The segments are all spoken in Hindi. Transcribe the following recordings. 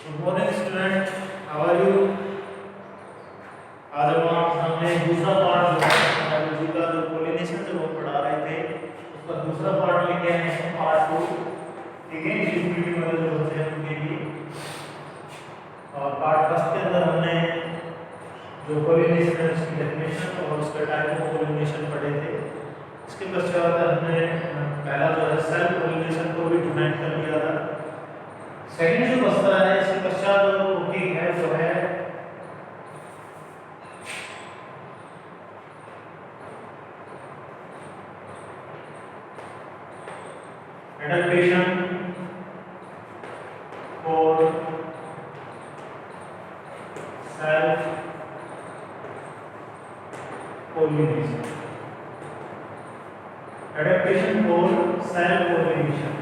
Good morning student, how are you. आज हम आप सामने दूसरा पार्ट जो है बायोलॉजी का जो पोलिनेशन जो हम पढ़ा रहे थे उसका दूसरा पार्ट लेके आए हैं, पार्ट 2। ठीक है, इस वीडियो में जो बच्चे हैं उनके लिए। और पार्ट फर्स्ट के अंदर हमने जो पोलिनेशन है उसकी डेफिनेशन और उसका टाइप ऑफ पोलिनेशन पढ़े थे। इसके पश्चात हमने पहला जो है सेल्फ पोलिनेशन को भी डिफाइन कर लिया था। सेकंड जो बचता है इसके पश्चात जो टॉपिक है वो है एडेप्टेशन और सेल्फ पोलिनेशन। एडेप्टेशन और सेल्फ पोलिनेशन।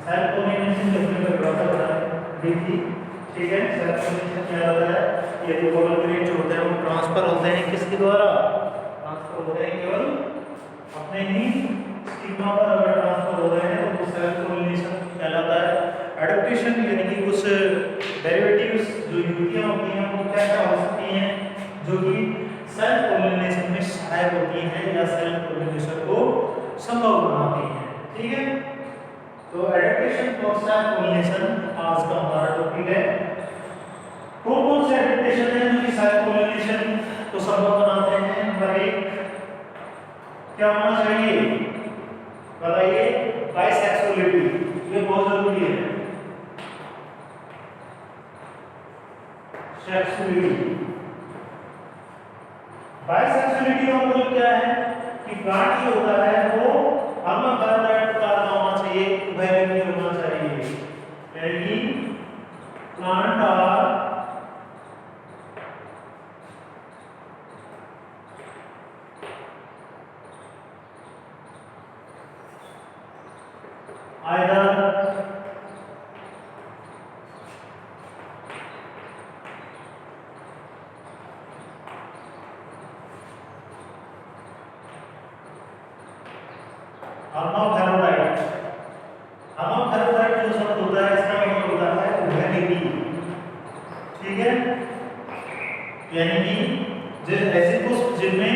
सेल्फ पोलिनेशन जैसे मैं बताता थी, ठीक है। सेल्फ पोलिनेशन क्या होता है? ये जो पोलन ग्रेन जो होते हैं वो ट्रांसफर होते हैं किसके द्वारा? ट्रांसफर होते हैं केवल अपने ही स्टिग्मा पर अगर ट्रांसफर हो रहे हैं तो वो सेल्फ पोलिनेशन कहलाता है। एडेप्टेशन यानी कि कुछ डेरिवेटिव्स जो युक्तियां होती हैं वो क्या क्या हो सकती हैं जो कि सेल्फ पोलिनेशन में सहायक होती हैं या सेल्फ पोलिनेशन को संभव बनाती हैं। ठीक है, तो एडेप्टेशन और सेल्फ पोलिनेशन आज का हमारा टॉपिक है। कौन से एडेप्टेशन है जो कि सेल्फ पोलिनेशन को संभव बनाते हैं? नंबर 1 क्या होना चाहिए बताइए? बाइसेक्सुअलिटी, ये बहुत जरूरी है। सेक्सुअलिटी, बाइसेक्सुअलिटी का मतलब क्या है कि प्लांट जो होता है वो हर्माफ्रोडाइट प्रकार का होना चाहिए, उभयलिंगी होना चाहिए। यानी plant are either hermaphrodite. Hermaphrodite जो शब्द होता है इसका मतलब होता है उभयलिंगी। ठीक है, यानी कि ऐसे पुष्प जिनमें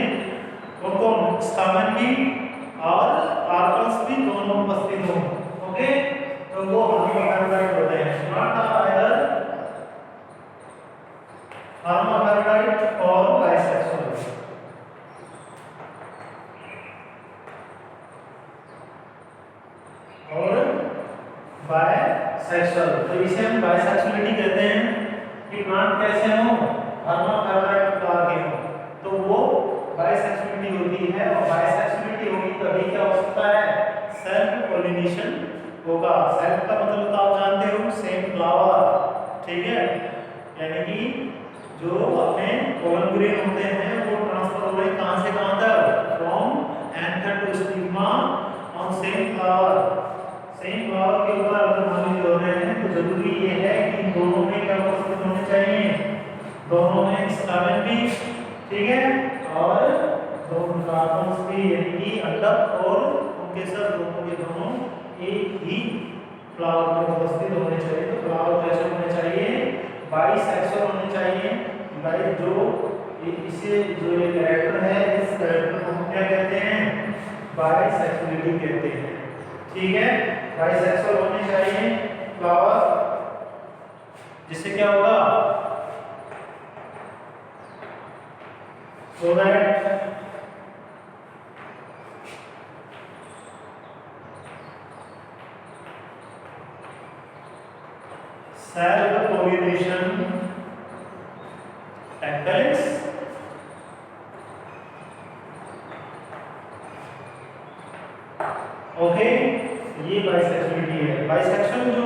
कौन स्तामनगी और कार्पल्स भी दोनों उपस्थित हो। ओके, तो वो हर्माफ्रोडाइट होते हैं। प्लांट आर आइदर हर्माफ्रोडाइट और बाइसेक्सुअल। बाइसेक्सुअल, तो इसे हम बाइसेक्सुअलिटी कहते हैं कि प्लांट कैसे हो? हर्माफ्रोडाइट प्रकार के हो, तो वो बाइसेक्सुअलिटी होती है। और बाइसेक्सुअलिटी होगी तभी क्या हो सकता है? सेल्फ पोलिनेशन होगा। सेल्फ का मतलब तो आप जानते हो, सेम फ्लावर। ठीक है, यानी कि जो अपने पोलन ग्रेन होते हैं वो ट्रांसफर हो रहे कहां से कहां तक? From anther to stigma on same flower. Same flower के ऊपर अगर मान लीजिए हो रहे हैं तो जरूरी ये है कि दोनों में क्या उपस्थित होने चाहिए? दोनों में स्टामेन भी, ठीक है, और दोनों कार्बन्स भी, यानी कि अंडक और उनके साथ दोनों के दोनों एक ही फ्लावर में उपस्थित होने चाहिए। तो फ्लावर कैसे होने चाहिए? बाइसेक्सुअल होने चाहिए। बाई जो इसे जो ये कैरेक्टर है, इस कैरेक्टर को हम क्या कहते हैं? बाइसेक्सुअलिटी कहते हैं। ठीक है, बाइसेक्सुअल होने चाहिए फ्लावर, जिससे क्या होगा? so that self pollination occurs। Okay, ये बाइसेक्सुअलिटी है। बाइसेक्सुअल जो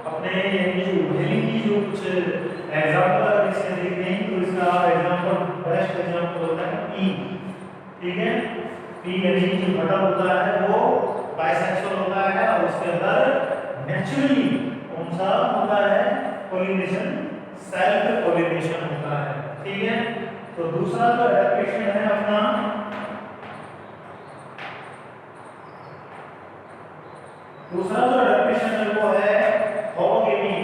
अपने यानी जो उभयलिंगी जो कुछ एग्जांपल अगर इसमें देखते हैं तो इसका एग्जांपल, बेस्ट एग्जांपल होता है पी। ठीक है, पी यानी जो घटक होता है वो बाइसेक्सुअल होता है और उसके अंदर नेचुरली कौन सा होता है? पोलिनेशन, सेल्फ पोलिनेशन होता है। ठीक है, तो दूसरा जो एडेप्टेशन है अपना, दूसरा जो एडेप्टेशन है वो है होमोगेमी।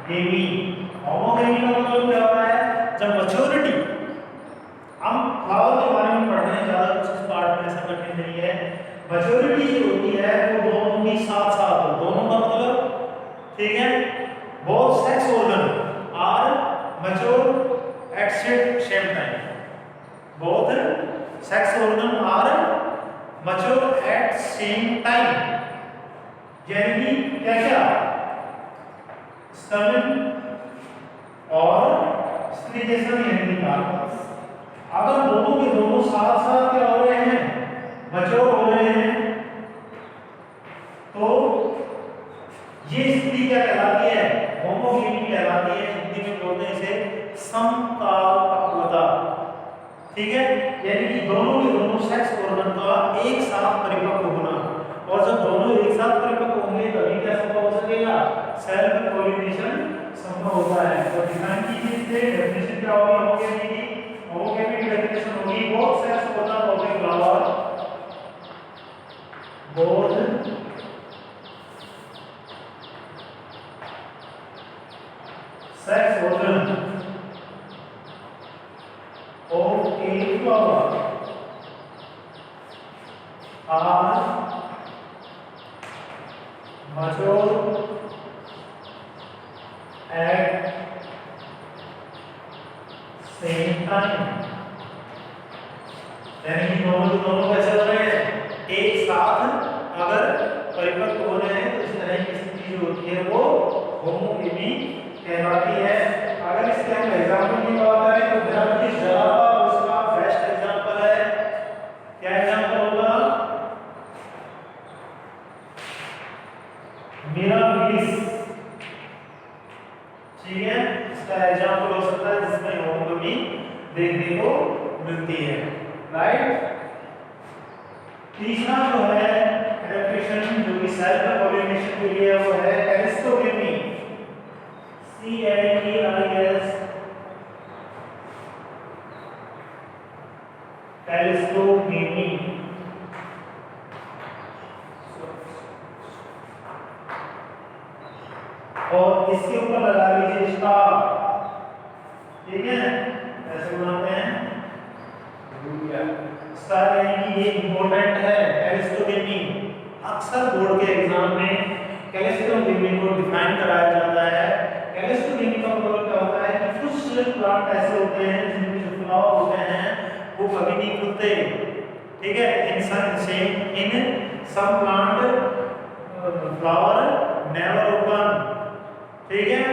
गेमी। होमोगेमी का मतलब क्या होता है? जब मैच्योरिटी, हम फ्लावर के बारे में पढ़ रहे हैं, ज्यादा कुछ इस पार्ट में ऐसा कठिन नहीं है। मैच्योरिटी जो होती है वो दोनों की साथ साथ हो, दोनों का मतलब, ठीक है, both sex organ are mature at same time, both sex organ are mature at same time. यानी कि क्या क्या, स्टर्मिन और स्प्लिटेशन यानी कार्पस, अगर दोनों के दोनों साथ साथ क्या हो रहे हैं, मैच्योर हो रहे हैं, तो ये स्थिति क्या कहलाती है? होमोगेमी कहलाती है। हिंदी में बोलते हैं इसे समकाल पक्वता, ठीक है। यानी कि दोनों के दोनों सेक्स ऑर्गन का एक साथ परिपक्व होना, और जब दोनों एक साथ परिपक्व होंगे तभी क्या संभव हो सकेगा? सेल्फ पॉलिनेशन संभव होता है। तो डिफाइन कीजिए इसे, डेफिनेशन क्या होगी होमोगेमी की? होमोगेमी की डेफिनेशन होगी both sex organ of a flower, both sex organ of a flower are mature at same time. यानी कि दोनों कैसे हो रहे हैं? एक साथ अगर परिपक्व हो रहे हैं तो इस तरह की स्थिति जो होती है वो होमोगेमी कहलाती है। अगर इसके हम एग्जांपल की बात करें तो ग्राम जराबा उसका बेस्ट एग्जांपल है। क्या एग्जांपल होगा? मिराबिलिस, ठीक है, इसका एग्जांपल हो सकता है जिसमें होमोगेमी देखने को मिलती है, राइट। तीसरा जो है एडेप्टेशन जो कि सेल्फ पॉलिनेशन के लिए वो है कैलिस्टोगेमी, CALES, कैलिस्टोगेमी। और इसके ऊपर लगा लीजिए स्टार, ठीक है, ऐसे बनाते हैं स्टार, यानी कि ये इंपॉर्टेंट है कैलिस्टोगेमी। अक्सर बोर्ड के एग्जाम में कैलिस्टोगेमी को डिफाइन कराया जाता है। कैलिस्टोगेमी का मतलब क्या होता है कि कुछ प्लांट ऐसे होते हैं जिनके जो फ्लावर होते हैं वो कभी नहीं खुलते, ठीक है। In some plant flower never open, ठीक है,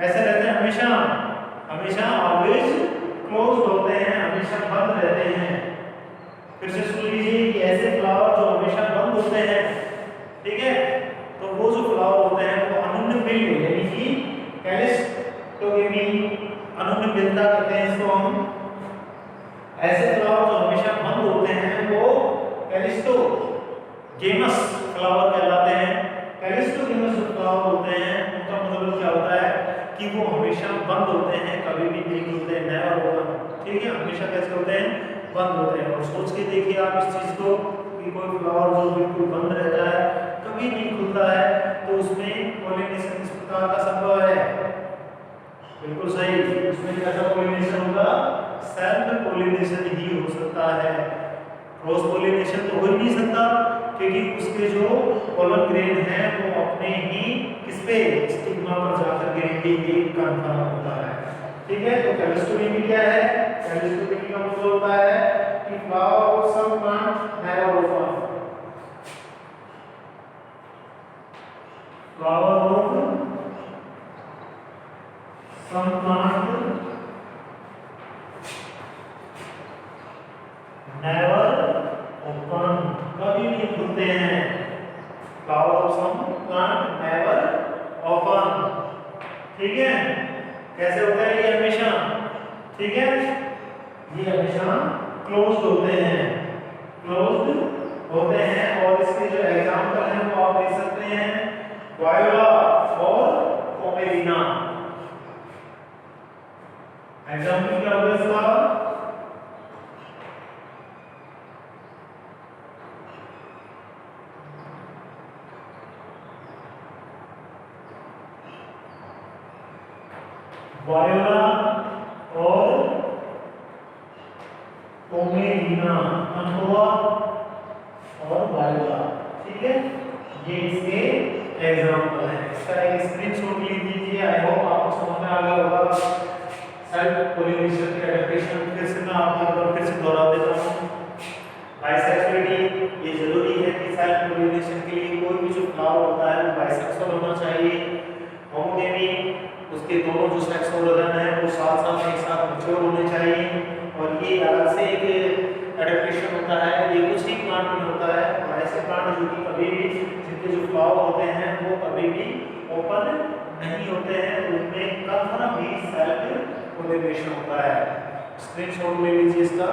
ऐसे रहते हैं हमेशा, हमेशा ऑलवेज क्लोज्ड होते हैं, हमेशा बंद रहते हैं। फिर से सुन लीजिए कि ऐसे फ्लावर जो हमेशा बंद होते हैं, ठीक है, तो वो जो फ्लावर होते हैं वो अनुन्नबिल्ड, यानी कि कैलिस्टोगेमी अनुन्नबिल्डता कहते हैं इसको हम। ऐसे फ्लावर जो हमेशा बंद होते हैं वो कैलिस्टोगेमस फ्लावर कहलाते हैं। कैलिस्टोगेमस जो फ्लावर होते हैं उनका मतलब क्या होता है कि वो हमेशा बंद होते हैं, कभी भी नहीं खुलते, नेवर ओपन, ठीक है, हमेशा कैसे होते हैं? बंद होते हैं। और सोच के देखिए आप इस चीज को कि कोई फ्लावर जो बिल्कुल बंद रहता है, कभी नहीं खुलता है, तो उसमें पॉलिनेशन किस प्रकार का संभव है? बिल्कुल सही, उसमें कैसा पॉलिनेशन होगा? सेल्फ पॉलिनेशन ही हो सकता है। क्रॉस पॉलिनेशन तो हो ही नहीं सकता, क्योंकि उसके जो पोलन ग्रेन है वो अपने ही किस पे? स्टिग्मा पर जाकर गिरेंगे, ये कंफर्म होता है, ठीक है। तो कैलिस्टोगेमी क्या है? कैलिस्टोगेमी का मतलब होता है कि flower of some plant never open, flower of some plant never open, कभी नहीं खुलते हैं। Flower of some plant never open, ठीक है। कैसे होता है ये? हमेशा, ठीक है, ये हमेशा क्लोज्ड होते हैं, क्लोज्ड होते हैं। और इसके जो एग्जांपल हैं वो आप देख सकते हैं, वायोला और पोमेलिना। एग्जांपल क्या होगा इसका? वायोला और ओमेलिना, अथवा और वायोला। ठीक है, ये इसके एग्जांपल हैं। इसका एक स्क्रीनशॉट ले लीजिए। आई होप आपको समझ में आ गया होगा। सेल्फ पोलिनेशन के एडेप्टेशन फिर से मैं आपको फिर से दोहरा देता हूँ। बाइसेक्सुअलिटी, ये जरूरी है कि सेल्फ पोलिनेशन के लिए कोई भी जो फ्लावर होता है वो बाइसेक्सुअल होना चाहिए। होमोगेमी, उसके दोनों जो सेक्स ऑर्गन है वो साथ साथ एक साथ मैच्योर होने चाहिए। और ये अलग से एक एडेप्टेशन होता है, ये कुछ ही प्लांट में होता है। और ऐसे प्लांट जो कि कभी भी जिनके जो फ्लावर होते हैं वो कभी भी ओपन नहीं होते हैं, उनमें कन्फर्म भी सेल्फ पोलिनेशन होता है। स्क्रीनशॉट ले लीजिए इसका।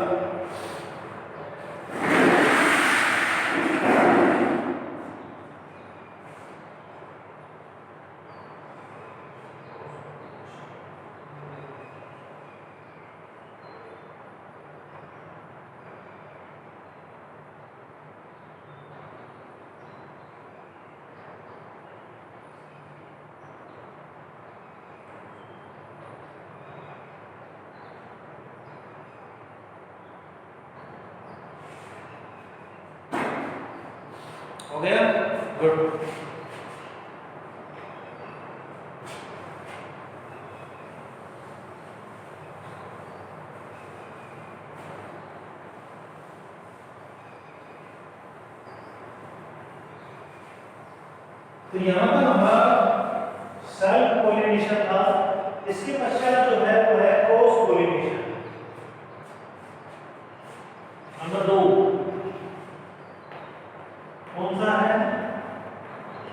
हो गया? गुड। तो यहाँ पर हमारा सेल्फ पोलिनेशन था। इसके पश्चात जो है वो है क्रॉस पोलिनेशन। नंबर 2 कौन सा है?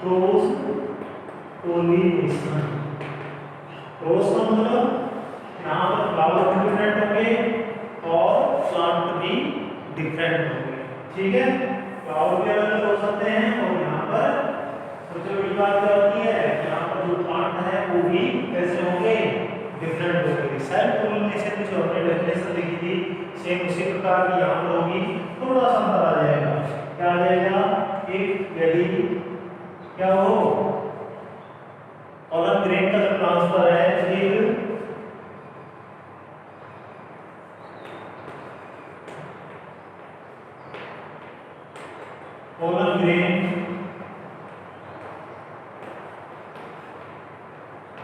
Cross pollination. क्रॉस का मतलब यहाँ पर फ्लावर भी डिफरेंट होंगे और प्लांट भी डिफरेंट होंगे। ठीक है, फ्लावर भी अलग अलग हो सकते हैं और यहाँ पर सबसे बड़ी बात क्या होती है, यहाँ पर जो प्लांट है वो भी कैसे होंगे? डिफरेंट होंगे। सेल्फ पोलिनेशन की जो हमने डेफिनेशन लिखी थी सेम उसी प्रकार की यहाँ पर होगी। थोड़ा सा अंतर आ जाएगा। क्या आ जाएगा? एक यदि क्या हो पोलन ग्रेन का जो ट्रांसफर है एक पोलन ग्रेन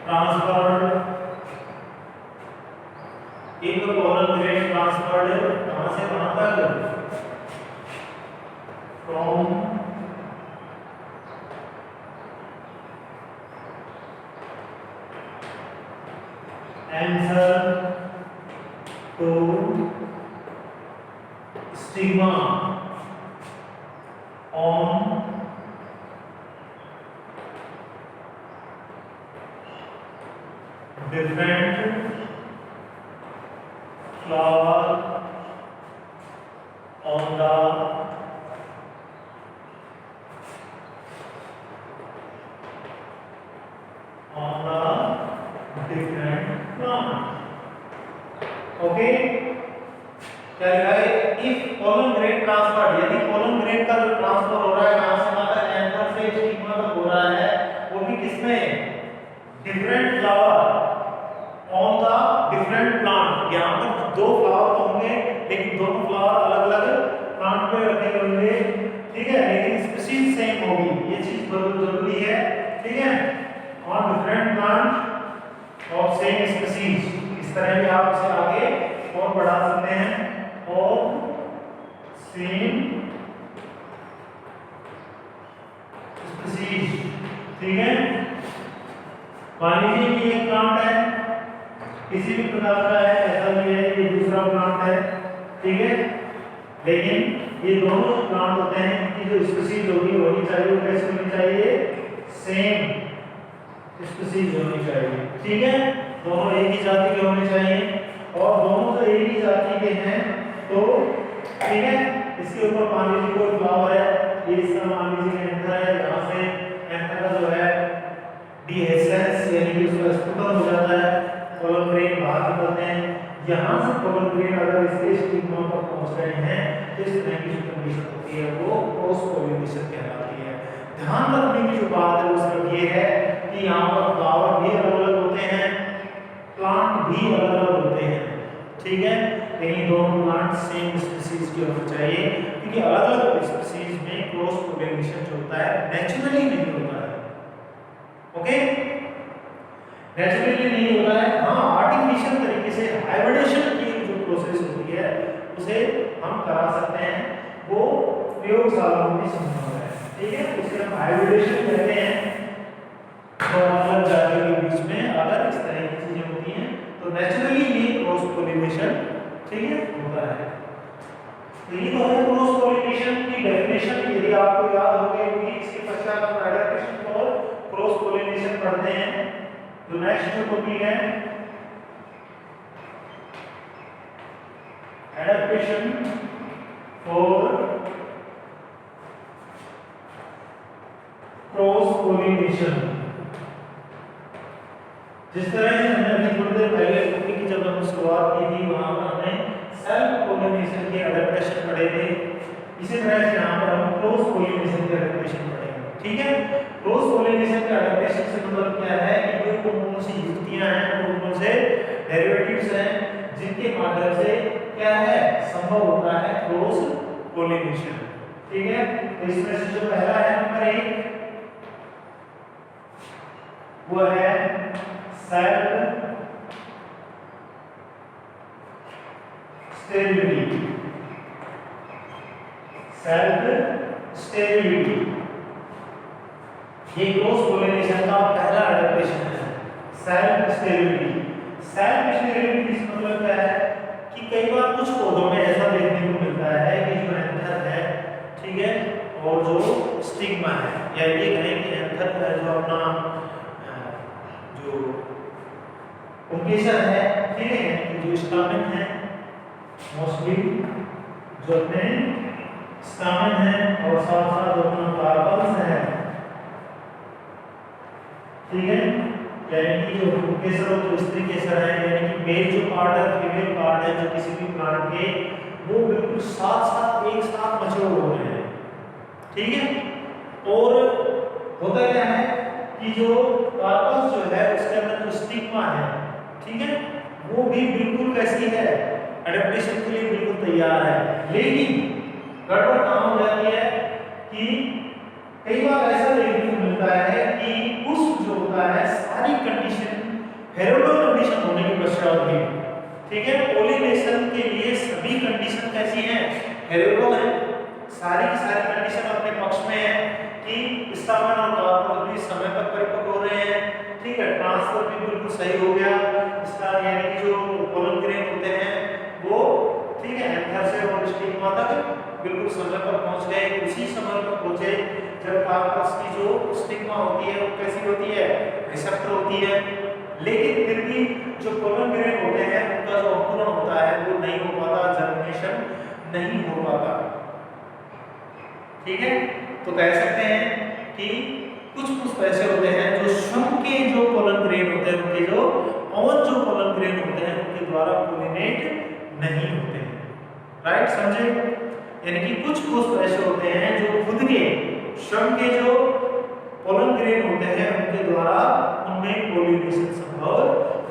ट्रांसफर्ड, एक पोलन ग्रेन ट्रांसफर्ड कहां से कहां तक? From anther to stigma on different flower on the different plant. Okay, क्या लिखा है? if pollen grain transfer, यदि pollen grain का जो ट्रांसफर हो रहा है कहां से कहां तक? एंथर से स्टिग्मा तक हो रहा है, वो भी किसमें? Different flower on the different plant. यहाँ पर दो फ्लावर तो होंगे लेकिन दोनों फ्लावर अलग अलग प्लांट पे रखे होंगे। ठीक है, लेकिन स्पीशीज सेम होगी, ये चीज बहुत जरूरी है। ठीक है, on different plant of same species. इस तरह भी आप इसे आगे और बढ़ा सकते हैं। और सेम स्पीशीज। ठीक है, मान लीजिए कि एक प्लांट है किसी भी प्रकार का है, ऐसा नहीं है ये दूसरा प्लांट है। ठीक है, लेकिन ये दोनों प्लांट होते हैं इनकी जो स्पीशीज होनी चाहिए वो कैसे होनी चाहिए? सेम स्पीशीज होनी चाहिए। ठीक है, दोनों एक ही जाति के होने चाहिए और दोनों तो एक ही जाति के हैं तो ठीक है। इसके ऊपर मान लीजिए कोई फ्लावर है, ये इसका मान लीजिए एंथर है, यहाँ से एंथर का जो है डिहेसेंस यानी कि उसका स्पुटम हो जाता है, पोलन ग्रेन बाहर निकलते हैं। यहाँ से पोलन ग्रेन अगर इसके स्टिग्मा पर पहुँच रहे हैं तो इस तरह की जो कंडीशन होती है वो क्रॉस पोलिनेशन कहलाती है। ध्यान रखने की जो बात है वो सिर्फ ये है कि यहाँ पर फ्लावर भी अलग अलग होते हैं। प्लांट भी अलग अलग होते हैं, ठीक है, लेकिन दोनों प्लांट सेम स्पीसीज के होने चाहिए, क्योंकि अलग अलग स्पीसीज में क्रॉस पोलिनेशन जो होता है नेचुरली नहीं होता है। ओके, नेचुरली नहीं होता है, हाँ आर्टिफिशियल तरीके से हाइब्रिडेशन की जो प्रोसेस होती है उसे हम करा सकते हैं, वो प्रयोगशालाओं में संभव है, ठीक है, उसे हम हाइब्रिडेशन कहते हैं। तो अलग जातियों के बीच में अगर इस तरह की चीजें होती हैं तो नेचुरली ये क्रॉस पोलिनेशन, ठीक है, होता है। तो ये तो है क्रॉस पोलिनेशन की डेफिनेशन, यदि आपको याद हो गई होगी, इसके पश्चात हम एडेप्टेशन और क्रॉस पोलिनेशन पढ़ते हैं। तो नेक्स्ट जो टॉपिक है एडेप्टेशन फॉर क्रॉस पोलिनेशन। जिस तरह से हमने अभी थोड़ी देर पहले टॉपिक की जब हम शुरुआत की थी वहां पर हमने सेल्फ पोलिनेशन के एडेप्टेशन पढ़े थे, इसी तरह से यहाँ पर हम क्रॉस पोलिनेशन के एडेप्टेशन पढ़ेंगे, ठीक है। क्रॉस पोलिनेशन के एडेप्टेशन से मतलब क्या है कि जो कौन सी युक्तियां हैं, कौन से डेरिवेटिव्स हैं जिनके माध्यम से क्या है संभव होता है क्रॉस पोलिनेशन, ठीक है। तो इसमें से जो पहला है नंबर 1 वो है सेल्फ स्टेबिलिटी। सेल्फ स्टेबिलिटी ये क्रॉस पोलिनेशन का पहला एडेप्टेशन है, सेल्फ स्टेबिलिटी। सेल्फ स्टेबिलिटी इसका मतलब क्या है कि कई बार कुछ पौधों में ऐसा देखने को मिलता है कि जो एंथर है, ठीक है, और जो स्टिग्मा है, या ये कहें कि एंथर है जो अपना जो पुंकेसर है, ठीक है, जो स्टामेन है, मोस्टली जो अपने स्टामेन है और साथ साथ जो अपना कार्पल्स है, ठीक है, यानी कि जो पुंकेसर और जो स्त्री केसर है, यानी कि मेल जो पार्ट है फीमेल पार्ट है जो किसी भी प्लांट के, वो बिल्कुल साथ साथ एक साथ मैच्योर हो रहे हैं, ठीक है। और होता क्या है कि जो कार्पस जो है उसके अंदर जो स्टिग्मा है, ठीक है, वो भी बिल्कुल कैसी है एडेप्टेशन के लिए बिल्कुल तैयार है, लेकिन गड़बड़ कहाँ हो जाती है कि कई बार ऐसा देखने को मिलता है कि पुष्प जो होता है सारी कंडीशन हेरोडो कंडीशन होने के पश्चात भी, ठीक है, पोलिनेशन के लिए सभी कंडीशन कैसी हैं हेरोडो है, सारी की सारी कंडीशन अपने पक्ष में है कि स्टामेन और कार्पल भी समय पर परिपक्व हो रहे हैं, ठीक है, ट्रांसफर भी बिल्कुल सही हो गया इसका, यानी कि जो पोलन ग्रेन होते हैं वो, ठीक है, एंथर से और स्टिग्मा तक बिल्कुल समय पर पहुंच गए। उसी समय पर पहुंचे जब कार्पस की जो स्टिग्मा होती है वो कैसी होती है रिसेप्टर होती है, लेकिन फिर भी जो पोलन ग्रेन होते हैं उनका जो अंकुरण होता है वो नहीं हो पाता, जर्मिनेशन नहीं हो पाता, ठीक है। तो कह सकते हैं कि कुछ पुष्प ऐसे होते हैं जो स्वयं के जो पोलन ग्रेन होते हैं, उनके जो और जो पोलन ग्रेन होते हैं उनके द्वारा पोलिनेट नहीं होते हैं, राइट, समझे। यानी कि कुछ पुष्प ऐसे होते हैं जो खुद के स्वयं के जो पोलन ग्रेन होते हैं उनके द्वारा उनमें पोलिनेशन संभव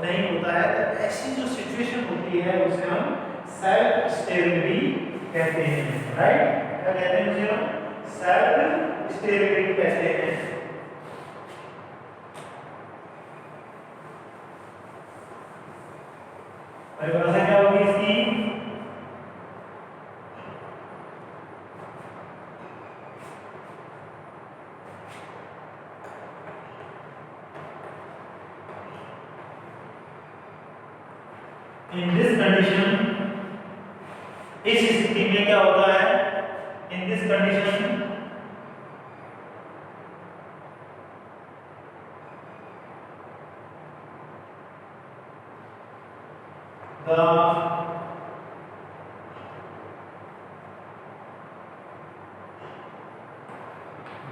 नहीं होता है। तो ऐसी जो सिचुएशन होती है उसे हम सेल्फ स्टेबिलिटी कहते हैं, राइट, क्या कहते हैं उसे हम सेल्फ स्टेबिलिटी कहते हैं। परिभाषा क्या होगी इसकी, इन दिस कंडीशन, इस स्थिति में क्या होता है, in this condition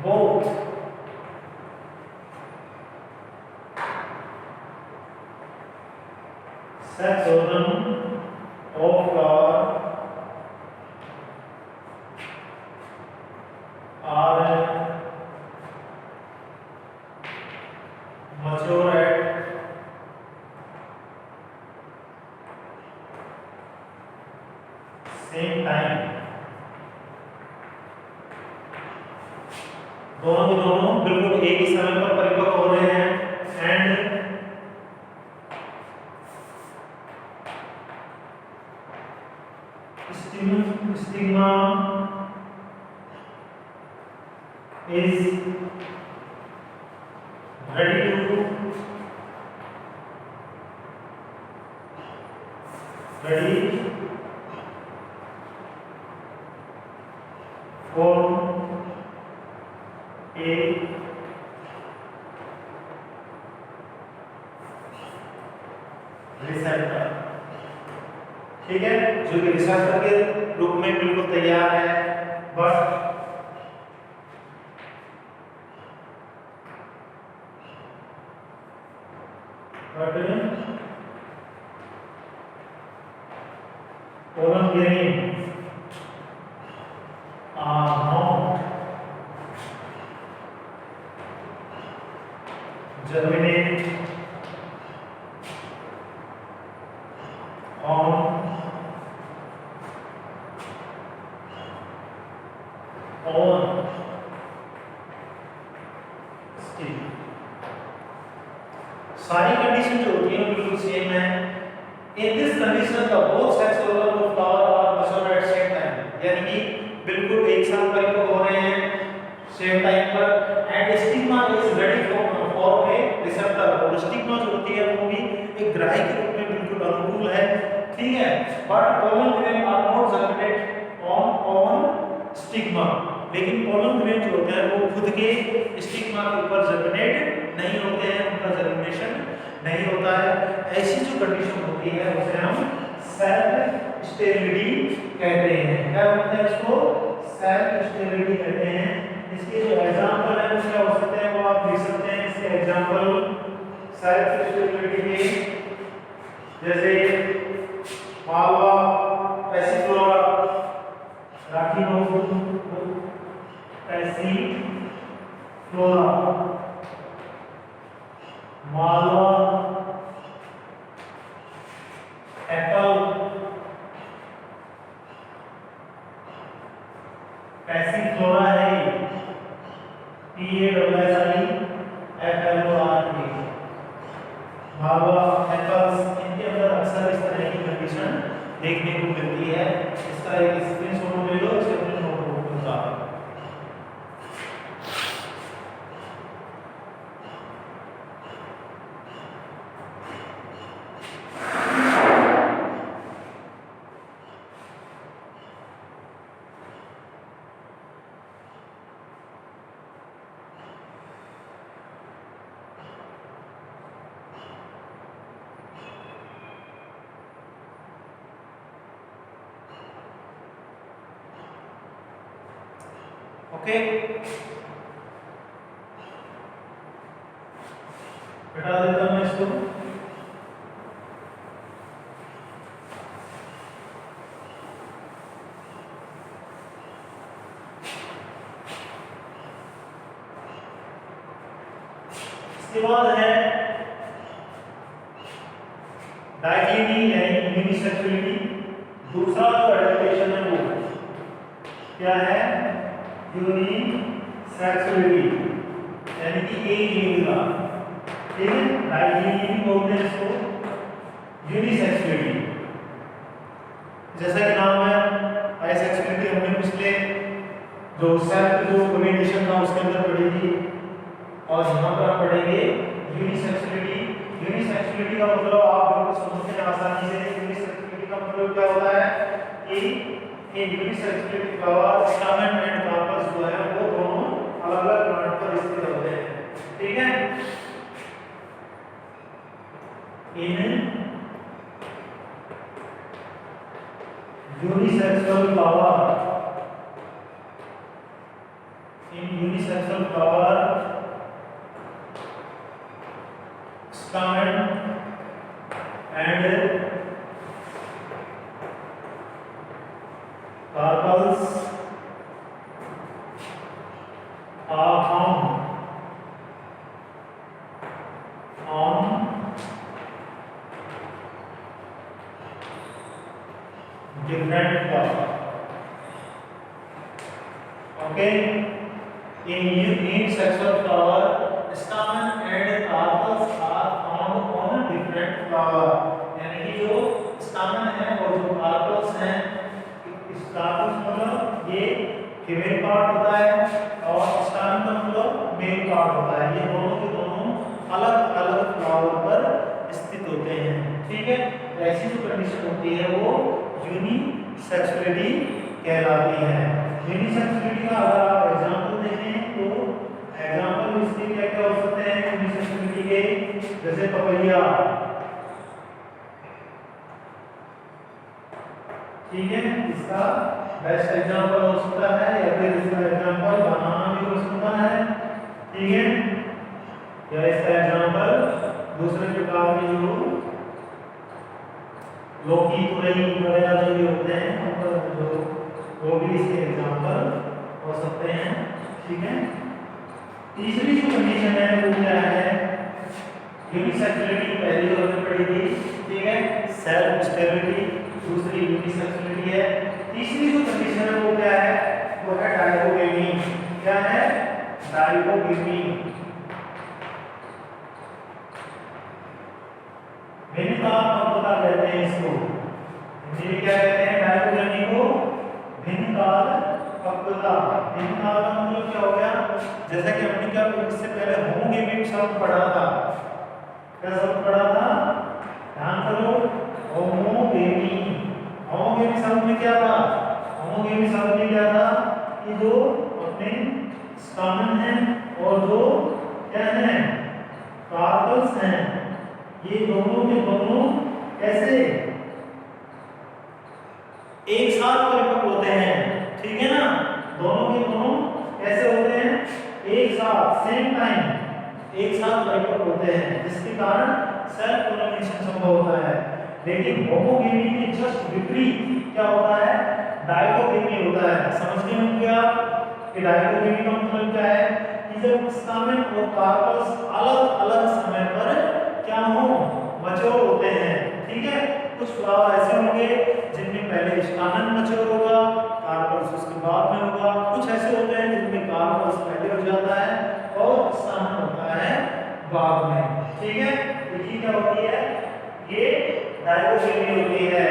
both sex organ of flower are mature at दोनों के दोनों बिल्कुल एक ही समय पर परिपक्व हो रहे हैं and stigma is ready to ready for a receptor. ठीक है, जो कि रिसेप्टर के रूप में बिल्कुल तैयार है, but pollen grain are not germinate on stem। सारी कंडीशन जो होती है बिल्कुल सेम है। इन दिस कंडीशन का both sex organ of flower are mature at same time, यानी कि बिल्कुल एक साथ परिपक्व हो रहे हैं सेम टाइम पर and stigma is ready for a receptor. और स्टिग्मा जो होती है वो भी एक ग्राही के रूप में बिल्कुल अनुकूल है। ठीक है, but pollen grain are not germinate on stigma, लेकिन पोलन ग्रेन जो होते हैं वो खुद के स्टिग्मा के ऊपर जर्मिनेट नहीं होते हैं, उनका जर्मिनेशन नहीं होता है। ऐसी जो कंडीशन होती है उसे हम सेल्फ स्टेरिलिटी कहते हैं। क्या बोलते हैं इसको? सेल्फ स्टेरिलिटी कहते हैं। इसके जो एग्जांपल है उसके हो सकते हैं वो आप लिख सकते हैं। इसके एग्जांपल सेल्फ स्टेरिलिटी के जैसे मालवा, पैसिफ्लोरा, राखीनोफोरा, मालवा, एप्पल, पैसिफ्लोरा है PASSIFLORA, मालवा, एप्पल्स, इनके अंदर अक्सर इस तरह की कंडीशन देखने को मिलती है। इसका एक स्क्रीनशॉट ले लो, इसे अपने नोटबुक में उतारो। ओके, हटा देता हूं इसको। इसके बाद है डाइक्लिनी यानी यूनिसेक्सुअलिटी। दूसरा जो एडल्ट्रेशन है वो क्या है? यूनिसेक्सुअलिटी यानी कि एक लिंग का। ठीक है, डाइक्लिनी भी बोलते हैं इसको, यूनिसेक्सुअलिटी। जैसा कि नाम है बाइसेक्सुअलिटी, हमने पिछले जो सेल्फ जो कम्युनिकेशन था उसके अंदर पढ़ी थी, और यहाँ पर आप पढ़ेंगे यूनिसेक्सुअलिटी। यूनिसेक्सुअलिटी का मतलब आप लोग समझते हैं आसानी से। यूनिसेक्सुअलिटी का मतलब क्या होता है कि unisexuality flower, stamen and carpels जो है वो दोनों अलग-अलग प्लांट पर स्थित होते हैं। ठीक है, in unisexual flower, in unisexual flower stamen and carpels are found on different flowers। Okay, in sexual flower, stamen and carpels are found on different flower. यानी कि जो stamen है और जो carpels हैं, इस carpels मतलब ये फीमेल पार्ट होता है और stamen का मतलब मेल पार्ट होता है। ये दोनों के दोनों अलग अलग फ्लावर पर स्थित होते हैं। ठीक है, ऐसी जो कंडीशन होती है वो यूनिसेक्सुअलिटी कहलाती है। यूनिसेक्सुअलिटी का अगर आप एग्जांपल देखें तो एग्जांपल इसके क्या क्या हो सकते हैं यूनिसेक्सुअलिटी के, जैसे पपैया, ठीक है, इसका बेस्ट एग्जांपल हो सकता है, या फिर इसका एग्जांपल बनाना भी हो सकता है। ठीक है, या इसका एग्जांपल दूसरे प्रकार के जो लौकी, तुरई वगैरह जो भी होते हैं जो वो भी इसके एग्जांपल हो सकते हैं। ठीक है, तीसरी जो कंडीशन है वो क्या है, यूनिसेक्सुअलिटी पहली जो हमने पढ़ी थी। ठीक है, सेल्फ स्टेबिलिटी, दूसरी यूनिसेक्सुअलिटी है। तीसरी जो कंडीशन है वो क्या है, वो है डायकोगेमी। क्या है, डायकोगेमी। भिन्नकाल पक्वता कहते हैं इसको, हिंदी में क्या कहते हैं, डायकोगेमी को भिन्नकाल पक्वता। भिन्नकाल का मतलब क्या हो गया, जैसा कि हमने क्या इससे पहले होमोगेमी शब्द पढ़ा था, क्या शब्द पढ़ा था, ध्यान करो, होमोगेमी। होमोगेमी शब्द में क्या था, होमोगेमी शब्द में क्या था कि जो अपने स्टामेन है और जो क्या है कार्पल्स हैं, ये दोनों के दोनों कैसे एक साथ परिपक्व होते हैं। ठीक है ना, दोनों के दोनों कैसे होते हैं, एक साथ सेम टाइम एक साथ परिपक्व होते हैं, जिसके कारण सेल्फ पोलिनेशन संभव होता है। लेकिन होमोगेमी में जस्ट विपरीत क्या होता है, डायकोगेमी होता है। समझते होंगे आप कि डायकोगेमी का मतलब क्या है कि जब स्टामेन और कार्पल्स अलग अलग समय पर क्या हो, मैच्योर होते हैं। ठीक है, कुछ फ्लावर ऐसे होंगे जिनमें पहले स्टामेन मैच्योर होगा, कार्पल्स उसके बाद में होगा। कुछ ऐसे होते हैं जिनमें कार्पल्स पहले हो जाता है और स्टामेन होता है बाद में। ठीक है, तो ये क्या होती है, ये डायकोगेमी होती है।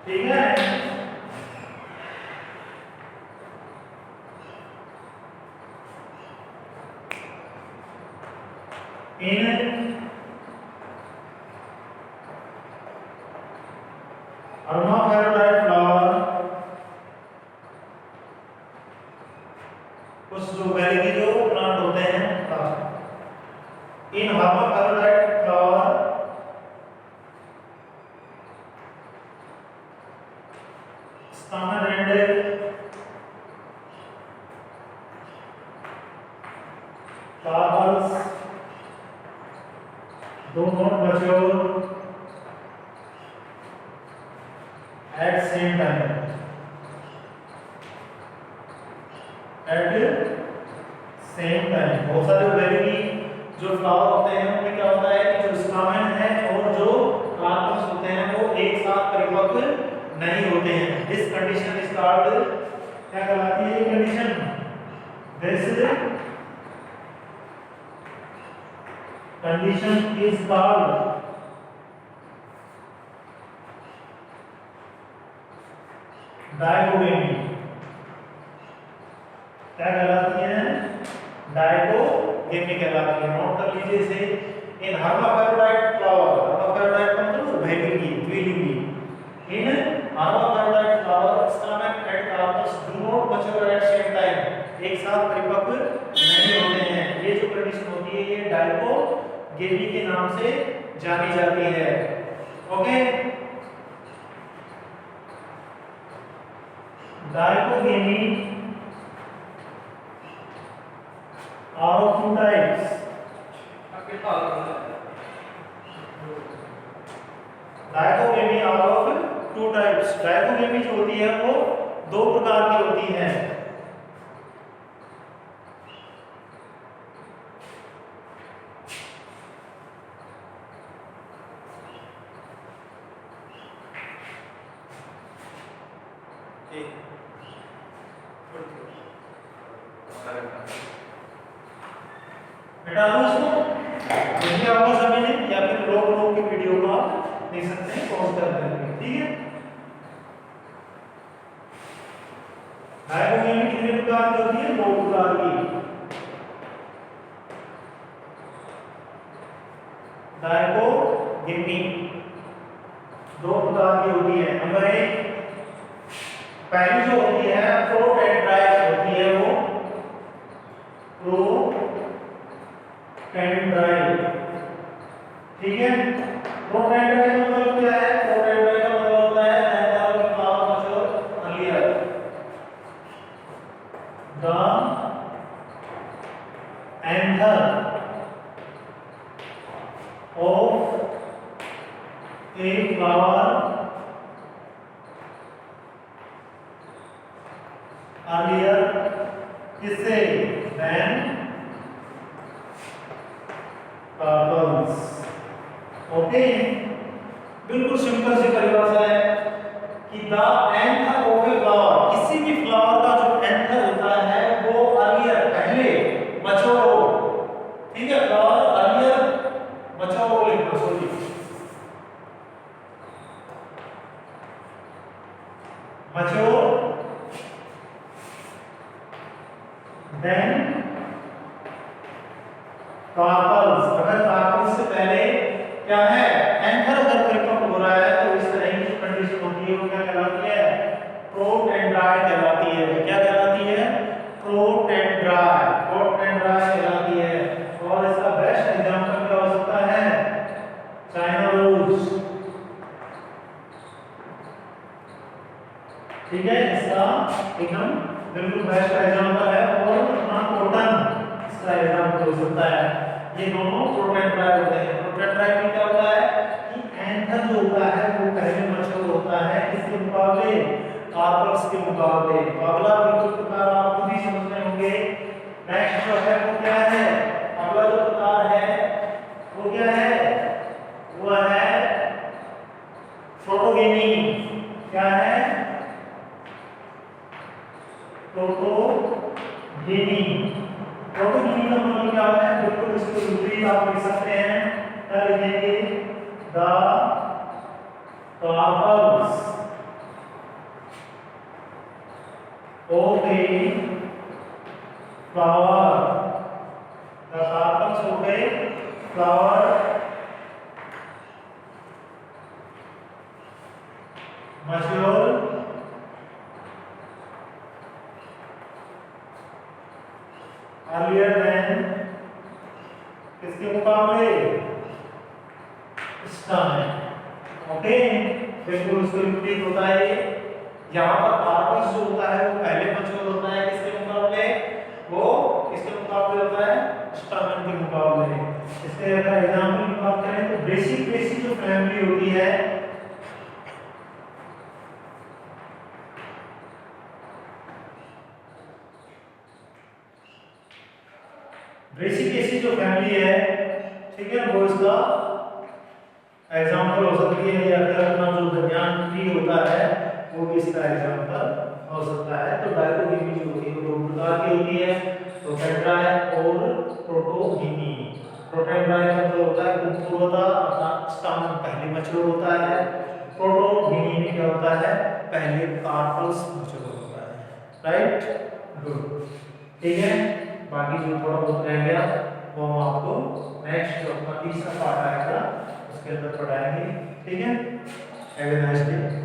ठीक है, इन hermaphrodite flower, कुछ जो पहले के जो प्लांट होते हैं, इन hermaphrodite flower stamen and carpels do not mature at same time. At same time, बहुत सारे वेरी जो फ्लावर होते हैं उनमें क्या होता है कि जो स्टामेन है और जो कार्पल्स होते हैं वो एक साथ परिपक्व नहीं होते हैं। दिस कंडीशन इज कॉल्ड, क्या कहलाती है ये condition, this condition is called dichogamy. क्या कहलाती है, डायकोगेमी कहलाती है। नोट कर लीजिए इसे, इन hermaphrodite flower, hermaphrodite मतलब उभयलिंगी, द्विलिंगी, इन hermaphrodite flower stamen and carpels do not mature at same time, एक साथ परिपक्व नहीं होते हैं। ये जो कंडीशन होती है ये डायकोगेमी के नाम से जानी जाती है। Okay, dichogamy are of two types. Dichogamy are of two types. Dichogamy जो होती है वो दो प्रकार की होती है। बेटा उसको देखिए आपको समझ नहीं या फिर रोक के वीडियो को आप देख सकते हैं पॉज कर करके, ठीक है। डायगोनल कितने प्रकार की होती है? 2 प्रकार की। डायगोनल 2 प्रकार की होती है। नंबर 1 पहली जो होती है प्रोटेंड्राइट होती है, वो प्रोटेंड्राइट, ठीक है। प्रोटेंड्राइट का मतलब क्या है? प्रोटेंड्राइट का मतलब होता है anther of flower mature earlier, the anther of a flower earlier किससे? Then carpels. ओके, बिल्कुल सिंपल सी परिभाषा है कि the anther of a flower, किसी भी फ्लावर का जो एंथर होता है वो अर्लियर पहले मैच्योर हो, ठीक है। फ्लावर अर्लियर मैच्योर हो, लिखना सॉरी मैच्योर देन कार्पल्स। अगर कार्पल्स से पहले क्या है? एंथर अगर परिपक्व हो रहा है तो इस तरह की कंडीशन होती है, वो क्या कहलाती है? प्रोटेंड्राइट कहलाती है। क्या कहलाती है? प्रोटेंड्राइट, प्रोटेंड्राइट कहलाती है। और इसका बेस्ट एग्जांपल क्या हो सकता है? चाइना रोज, ठीक है। इसका एकदम बिल्कुल बेस्ट एग्जांपल है। और कॉटन इसका एग्जांपल हो सकता है। ये दोनों प्रोटेंड्राइट होते हैं। प्रोटेंड्राइट में क्या होता है कि एंथर जो होता है वो पहले मैच्योर होता है, किसके मुकाबले? कार्पल्स के मुकाबले। तो अगला बिल्कुल प्रकार आप खुद ही समझ रहे होंगे। नेक्स्ट जो है वो क्या है? अगला जो प्रकार है वो क्या है? वो है प्रोटोगेनी। क्या है? प्रोटोगेनी। प्रोटोगेनी का मतलब क्या होता है? बिल्कुल इसको विपरीत आप लिख सकते हैं। क्या लिखेंगे? The carpels of a flower, the carpels of a flower mature earlier than किसके मुकाबले? स्टैमेन। ओके, बिल्कुल उसके विपरीत होता है। यहाँ पर कार्पल्स जो होता है वो पहले मैच्योर होता है, किसके मुकाबले? वो किसके मुकाबले होता है? स्टैमेन के मुकाबले। इसके अगर एग्जांपल की बात करें तो बेसिक जो फैमिली होती है, बेसिक ऐसी जो फैमिली है, ठीक है, वो इसका एग्जांपल हो सकती है। या फिर अपना जो विज्ञान ट्री होता है वो भी इसका एग्जांपल हो सकता है। तो डायकोटोमी जो होती है वो 2 प्रकार की होती है, प्रोटेंड्राइट और प्रोटोगेनी। प्रोटेंड्राइट का मतलब होता है पूर्वतः अपना स्टैमेन पहले मैच्योर होता है। प्रोटोगेनी में क्या होता है? पहले कार्पल्स मैच्योर होता है। राइट, गुड, ठीक है। बाकी जो थोड़ा बहुत रह गया वो हम आपको नेक्स्ट जो अपना तीसरा पार्ट आएगा उसके अंदर पढ़ाएंगे, ठीक है। Have a nice day.